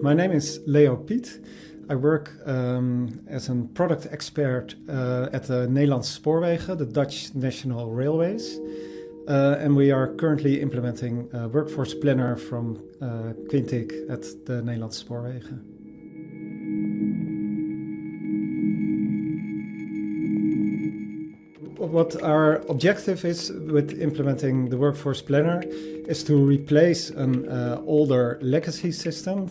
My name is Piet. I work as a product expert at the Nederlandse Spoorwegen, the Dutch national railways. And we are currently implementing a workforce planner from Quintiq at the Nederlandse Spoorwegen. What our objective is with implementing the workforce planner is to replace an older legacy system.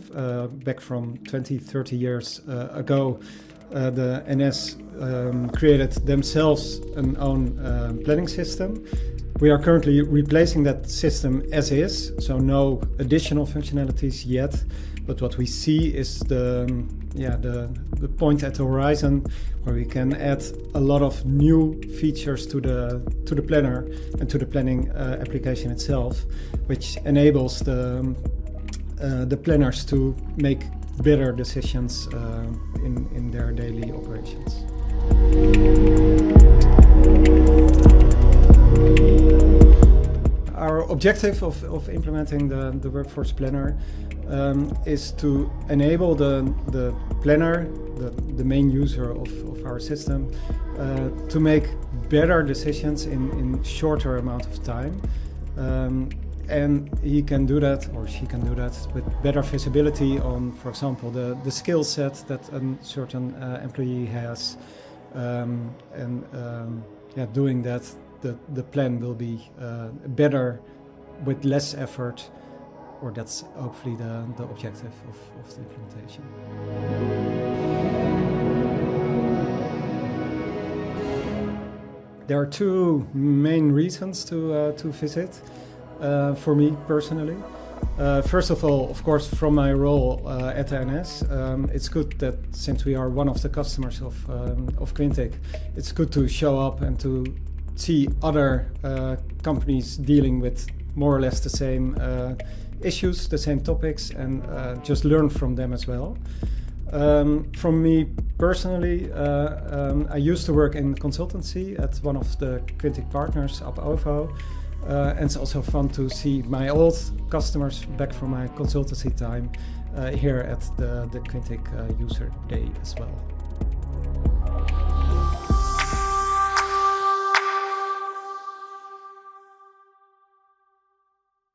Back from 20-30 years ago, the NS created themselves an own planning system. We are currently replacing that system as is, so no additional functionalities yet. But what we see is the point at the horizon where we can add a lot of new features to the planner and to the planning application itself, which enables the planners to make better decisions in their daily operations. Our objective of implementing the workforce planner is to enable the planner, the main user of our system, to make better decisions in shorter amount of time. And he can do that, or she can do that, with better visibility on, for example, the skill set that a certain employee has. Doing that, the plan will be better with less effort, or that's hopefully the objective of the implementation. There are two main reasons to visit for me personally. First of all, of course, from my role at the NS, it's good that since we are one of the customers of Quintiq, it's good to show up and to see other companies dealing with more or less the same issues, the same topics, and just learn from them as well. From me personally, I used to work in consultancy at one of the Quintiq partners, Ab OVO. And it's also fun to see my old customers back from my consultancy time here at the Quintiq User Day as well.